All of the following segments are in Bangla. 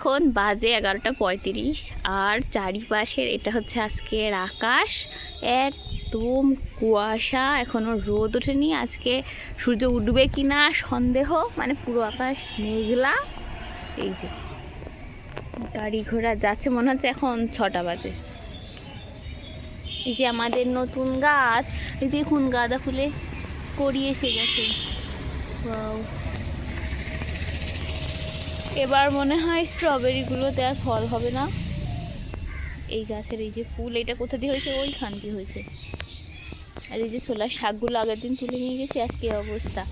এখন বাজে 11:35 আর চারিপাশের এটা হচ্ছে আজকের আকাশ একদম কুয়াশা, এখনও রোদ ওঠেনি। আজকে সূর্য উঠবে কিনা সন্দেহ, মানে পুরো আকাশ মেঘলা। এই যে গাড়ি ঘোড়া যাচ্ছে, মনে হচ্ছে এখন 6টা বাজে। এই যে আমাদের নতুন গাছ, এই যে এখন গাঁদা ফুলে কড়ি এসে গেছে। ওয়াও, এবার মনে হয় স্ট্রবেরিগুলোতে আর ফল হবে না। এই গাছের এই যে ফুল, এটা কোথা দিয়ে হয়েছে, ওইখান দিয়ে হয়েছে। আর এই যে ছোলার শাকগুলো আগের দিন তুলে নিয়ে গেছি, আজকে অবস্থা।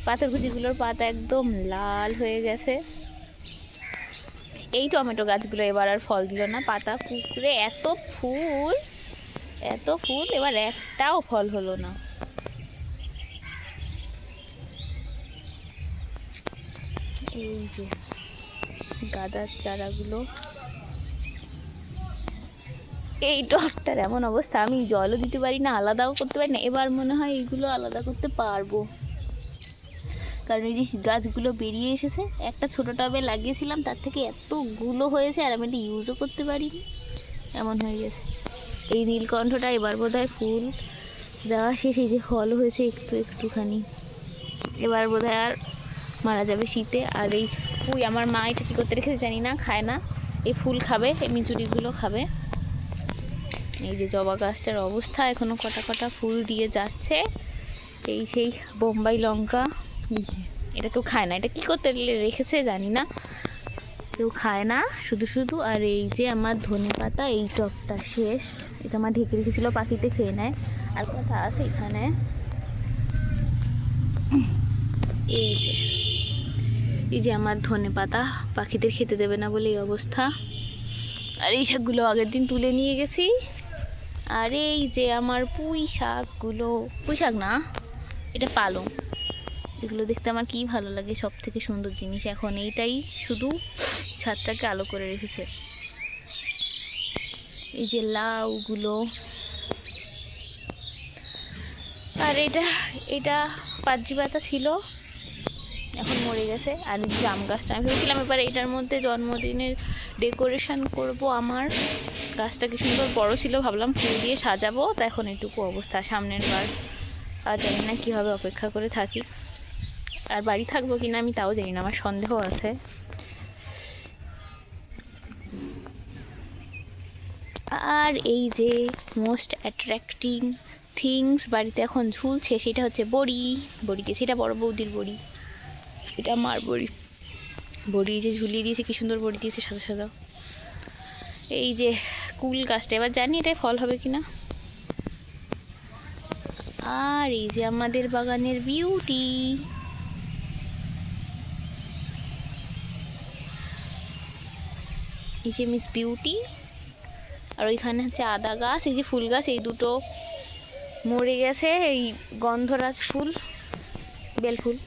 পাথরকুচিগুলোর পাতা একদম লাল হয়ে গেছে। এই টমেটো গাছগুলো এবার আর ফল দিল না, পাতা কুকড়ে এত ফুল এত ফুল, এবার একটাও ফল হলো না। এই যে গাঁদার চারাগুলো, এই টবটার এমন অবস্থা, আমি জলও দিতে পারি না, আলাদাও করতে পারি না। এবার মনে হয় এইগুলো আলাদা করতে পারবো, কারণ এই যে গাছগুলো বেরিয়ে এসেছে। একটা ছোটো টবে লাগিয়েছিলাম, তার থেকে এতগুলো হয়েছে আর আমি এটা ইউজও করতে পারিনি, এমন হয়ে গেছে। এই নীলকণ্ঠটা এবার বোধহয় ফুল দেওয়া শেষ, এই যে ফল হয়েছে একটুখানি, এবার বোধহয় আর মারা যাবে শীতে। আর এই আমার মা এটা কী করতে রেখেছে জানি না, খায় না। এই ফুল খাবে, এই মিচুরিগুলো খাবে। এই যে জবা গাছটার অবস্থা, এখনও কটা কটা ফুল দিয়ে যাচ্ছে। এই সেই বোম্বাই লঙ্কা, এটা কেউ খায় না, এটা কী করতে রেখেছে জানি না, কেউ খায় না শুধু। আর এই যে আমার ধনেপাতা, এই টবটা শেষ, এটা আমার ঢেকে রেখেছিল, পাখিতে খেয়ে নেয়। আর কথা আছে এখানে, এই যে আমার ধনেপাতা, পাখিদের খেতে দেবে না বলে এই অবস্থা। আর এই শাকগুলো আগের দিন তুলে নিয়ে গেছি। আর এই যে আমার পুঁই শাকগুলো, পুঁই শাক না, এটা পালং। এগুলো দেখতে আমার কি ভালো লাগে, সব থেকে সুন্দর জিনিস। এখন এইটাই শুধু ছাদটাকে আলো করে রেখেছে। এই যে লাউগুলো, আর এটা পাদ্রি পাতা ছিল, এখন মরে গেছে। আর এই জাম গাছটা আমি ভেবেছিলাম এবার এটার মধ্যে জন্মদিনের ডেকোরেশন করব। আমার গাছটা কি সুন্দর বড় ছিল, ভাবলাম ফুল দিয়ে সাজাবো, তা এখন এটুকু অবস্থা। সামনের বার আর জানি না কী হবে, অপেক্ষা করে থাকি। আর বাড়ি থাকবো কিনা আমি তাও জানি না, আমার সন্দেহ আছে। আর এই যে মোস্ট অ্যাট্রাক্টিং থিংস বাড়িতে এখন ঝুলছে, সেটা হচ্ছে বড়ি। সেটা বড় বৌদির বড়ি, এটা আমার বড়ি যে ঝুলিয়ে দিয়েছে, কি সুন্দর বড়ি দিয়েছে সাদা সাদা। এই যে কুল গাছটা, এবার জানি এটাই ফল হবে কিনা। আর এই যে আমাদের বাগানের বিউটি, এই যে মিস বিউটি। আর ওইখানে হচ্ছে আদা গাছ, এই যে ফুল গাছ, এই দুটো মরে গেছে। এই গন্ধরাজ ফুল, বেলফুল,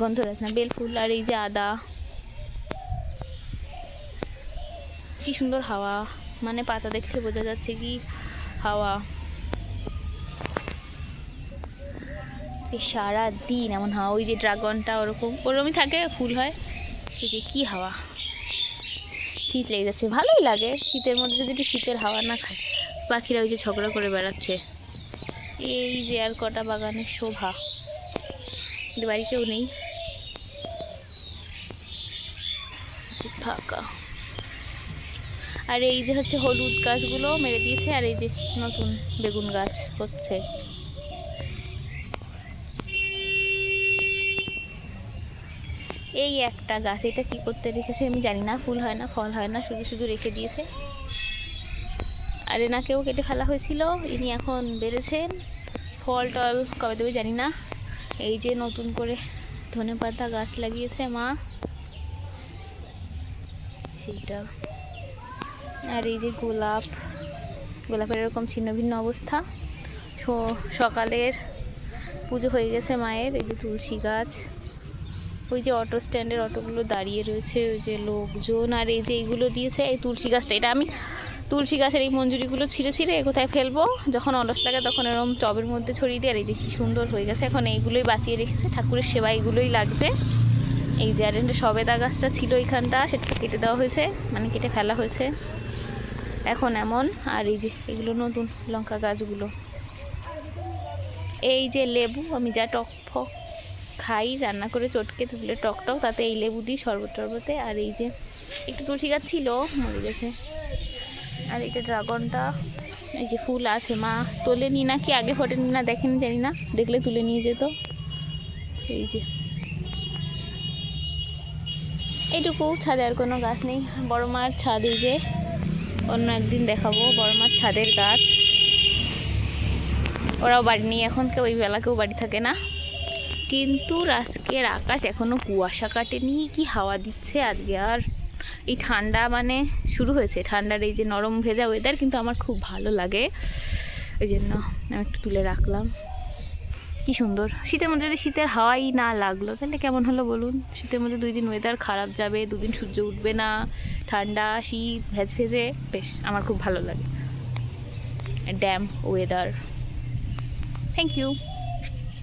গন্ধরাজ না বেলফুল। আর এই যে আদা, কি সুন্দর হাওয়া, মানে পাতা দেখলে বোঝা যাচ্ছে কি হাওয়া। সারা দিন এমন হাওয়া, ওই যে ড্রাগনটা ওরকমই থাকে, ফুল হয়। এই যে কি হাওয়া, শীত লেগে যাচ্ছে। ভালোই লাগে শীতের মধ্যে যদি একটু শীতের হাওয়া না খায়। পাখিরা ওই যে ঝগড়া করে বেড়াচ্ছে। এই যে আর কটা বাগানের শোভা, কিন্তু বাড়ি কেউ নেই, ফাঁকা। আর এই যে হচ্ছে হলুদ গাছগুলো মেরে দিয়েছে, আর এই যে নতুন বেগুন গাছ হচ্ছে। এই একটা গাছ, এটা কি করতে রেখেছে আমি জানি না, ফুল হয় না ফল হয় না, শুধু রেখে দিয়েছে। আর এনাকেও কেটে ফেলা হয়েছিল, ইনি এখন বেড়েছেন, ফল টল কবে দেবে জানি না। এই যে নতুন করে ধনেপাতা গাছ লাগিয়েছে মা, সেটা। আর এই যে গোলাপের এরকম ছিন্ন ভিন্ন অবস্থা। সকালের পুজো হয়ে গেছে মায়ের। এই যে তুলসী গাছ, ওই যে অটো স্ট্যান্ডের অটোগুলো দাঁড়িয়ে রয়েছে, ওই যে লোকজন। আর এই যে এইগুলো দিয়েছে, এই তুলসী গাছটা, এটা আমি তুলসী গাছের এই মঞ্জুরিগুলো ছিঁড়ে কোথায় ফেলবো, যখন অলস লাগে তখন এরকম টবের মধ্যে ছড়িয়ে দিই। আর এই যে কি সুন্দর হয়ে গেছে, এখন এইগুলোই বাঁচিয়ে রেখেছে, ঠাকুরের সেবা এগুলোই লাগছে। এই যে আর একটা সবেদা গাছটা ছিল এইখানটা, সেটা কেটে দেওয়া হয়েছে, মানে কেটে ফেলা হয়েছে এখন এমন। আর এই যে এগুলো নতুন লঙ্কা গাছগুলো। এই যে লেবু, আমি যা টক ফক খাই রান্না করে চটকে তুলে টক টক, তাতে এই লেবু দিই শরবত টরবতে। আর এই যে একটু তুলসী গাছ ছিল, মরে গেছে। আর এইটা ড্রাগনটা, এই যে ফুল আছে, মা তোলেনি নাকি আগে ফোটেনি না দেখেনি জানি না, দেখলে তুলে নিয়ে যেত। এই যে এইটুকু ছাদে আর কোনো গাছ নেই। বড় মার ছাদ, এই যে অন্য একদিন দেখাবো বড় মার ছাদের গাছ। ওরাও বাড়ি নেই এখন, কেউ ওই বেলা কেউ বাড়ি থাকে না। কিন্তু আজকের আকাশ এখনও কুয়াশা কাটেনি, কি হাওয়া দিচ্ছে আজকে। আর এই ঠান্ডা মানে শুরু হয়েছে, ঠান্ডার এই যে নরম ভেজা ওয়েদার কিন্তু আমার খুব ভালো লাগে, ওই জন্য আমি একটু তুলে রাখলাম। কি সুন্দর। শীতের মধ্যে যদি শীতের হাওয়াই না লাগলো তাহলে কেমন হলো বলুন। শীতের মধ্যে 2 দিন ওয়েদার খারাপ যাবে, 2 দিন সূর্য উঠবে না, ঠান্ডা শীত ভেজ ভেজে, বেশ আমার খুব ভালো লাগে ড্যাম ওয়েদার। Thank you.